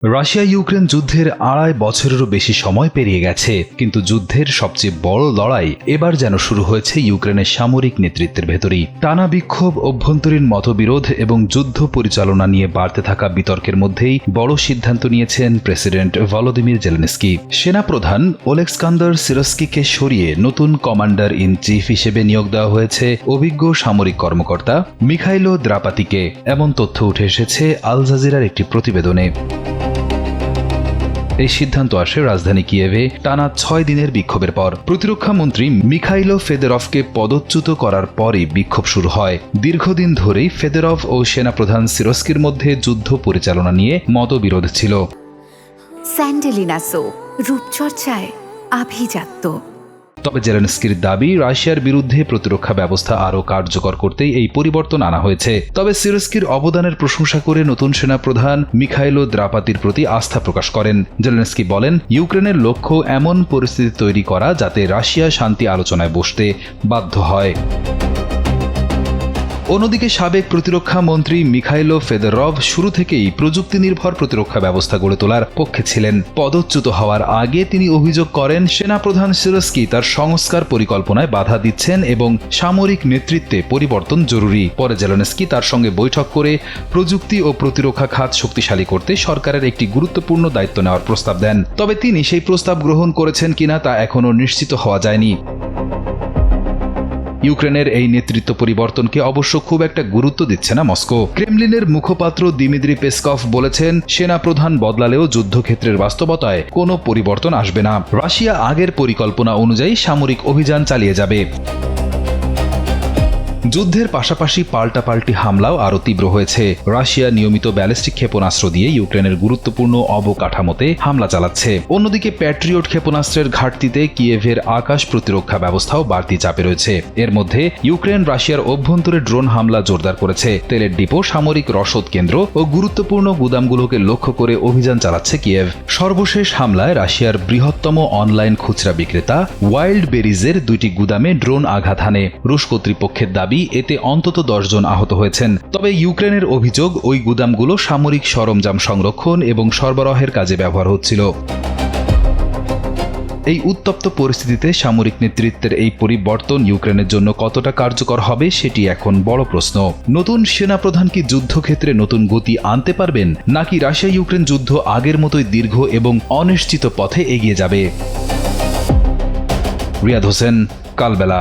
Russia Ukraine যুদ্ধের ২.৫ বছরেরও বেশি সময় পেরিয়ে গেছে, কিন্তু যুদ্ধের সবচেয়ে বড় লড়াই এবার যেন শুরু হয়েছে ইউক্রেনের সামরিক নেতৃত্বের ভেতরেই। টানা বিক্ষোভ, অভ্যন্তরীণ মতবিরোধ এবং যুদ্ধ পরিচালনা নিয়ে বাড়তে থাকা বিতর্কের মধ্যেই বড় সিদ্ধান্ত নিয়েছেন প্রেসিডেন্ট ভলোদিমির জেলেনস্কি। সেনাপ্রধান ওলেক্সান্দার সিরস্কিকে সরিয়ে নতুন কমান্ডার ইন চিফ হিসেবে নিয়োগ দেওয়া হয়েছে অভিজ্ঞ সামরিক কর্মকর্তা মিখাইলো দ্রাপাতিকে, এমন তথ্য উঠে এসেছে আল জাজিরার একটি প্রতিবেদনে। এই সিদ্ধান্ত আসে রাজধানী কিয়েভে টানা ৬ দিনের বিক্ষোভের পর। প্রতিরক্ষা মন্ত্রী মিখাইলো ফেদেরভকে পদচ্যুত করার পরই বিক্ষোভ শুরু হয়। দীর্ঘদিন ধরেই ফেদেরভ ও সেনাপ্রধান সিরস্কির মধ্যে যুদ্ধ পরিচালনা নিয়ে মতবিরোধ ছিল। স্যান্ডেলিনা সো, রূপচর্চায় আভিজাত্য। তবে জেলেনস্কির দাবি, রাশিয়ার বিরুদ্ধে প্রতিরক্ষা ব্যবস্থা আরও কার্যকর করতেই এই পরিবর্তন আনা হয়েছে। তবে সিরস্কির অবদানের প্রশংসা করে নতুন সেনাপ্রধান মিখাইলো দ্রাপাতির প্রতি আস্থা প্রকাশ করেন। জেলেনস্কি বলেন, ইউক্রেনের লক্ষ্য এমন পরিস্থিতি তৈরি করা যাতে রাশিয়া শান্তি আলোচনায় বসতে বাধ্য হয়। অন্যদিকে সাবেক প্রতিরক্ষা মন্ত্রী মিখাইলো ফেদেরভ শুরু থেকেই প্রযুক্তি নির্ভর প্রতিরক্ষা ব্যবস্থা গড়ে তোলার পক্ষে ছিলেন। পদচ্যুত হওয়ার আগে তিনি অভিযোগ করেন, সেনাপ্রধান সিরস্কি তার সংস্কার পরিকল্পনায় বাধা দিচ্ছেন এবং সামরিক নেতৃত্বে পরিবর্তন জরুরি। পরে জেলেনস্কি তার সঙ্গে বৈঠক করে প্রযুক্তি ও প্রতিরক্ষা খাত শক্তিশালী করতে সরকারের একটি গুরুত্বপূর্ণ দায়িত্ব নেওয়ার প্রস্তাব দেন। তবে তিনি সেই প্রস্তাব গ্রহণ করেছেন কিনা তা এখনও নিশ্চিত হওয়া যায়নি। ইউক্রেনের এই নেতৃত্ব পরিবর্তনকে অবশ্য খুব একটা গুরুত্ব দিচ্ছে না মস্কো। ক্রেমলিনের মুখপাত্র দিমিত্রি পেসকভ বলেছেন, সেনাপ্রধান বদলালেও যুদ্ধক্ষেত্রের বাস্তবতায় কোনো পরিবর্তন আসবে না। রাশিয়া আগের পরিকল্পনা অনুযায়ী সামরিক অভিযান চালিয়ে যাবে। যুদ্ধের পাশাপাশি পাল্টাপাল্টি হামলাও আরও তীব্র হয়েছে। রাশিয়া নিয়মিত ব্যালিস্টিক ক্ষেপণাস্ত্র দিয়ে ইউক্রেনের গুরুত্বপূর্ণ অবকাঠামোতে হামলা চালাচ্ছে। অন্যদিকে প্যাট্রিয়ট ক্ষেপণাস্ত্রের ঘাটতিতে কিয়েভের আকাশ প্রতিরক্ষা ব্যবস্থাও বাড়তি চাপে রয়েছে। এর মধ্যে ইউক্রেন রাশিয়ার অভ্যন্তরে ড্রোন হামলা জোরদার করেছে। তেলের ডিপো, সামরিক রসদ কেন্দ্র ও গুরুত্বপূর্ণ গুদামগুলোকে লক্ষ্য করে অভিযান চালাচ্ছে কিয়েভ। সর্বশেষ হামলায় রাশিয়ার বৃহত্তম অনলাইন খুচরা বিক্রেতা ওয়াইল্ড বেরিজের 2টি গুদামে ড্রোন আঘাত হানে। রুশ কর্তৃপক্ষের দাবি, এতে অন্তত 10 জন আহত হয়েছেন। তবে ইউক্রেনের অভিযোগ, ওই গুদামগুলো সামরিক সরঞ্জাম সংরক্ষণ এবং সরবরাহের কাজে ব্যবহার হচ্ছিল। এই উত্তপ্ত পরিস্থিতিতে সামরিক নেতৃত্বের এই পরিবর্তন ইউক্রেনের জন্য কতটা কার্যকর হবে সেটি এখন বড় প্রশ্ন। নতুন সেনাপ্রধান কি যুদ্ধক্ষেত্রে নতুন গতি আনতে পারবেন, নাকি রাশিয়া ইউক্রেন যুদ্ধ আগের মতোই দীর্ঘ এবং অনিশ্চিত পথে এগিয়ে যাবে? রিয়াদ হোসেন, কালবেলা।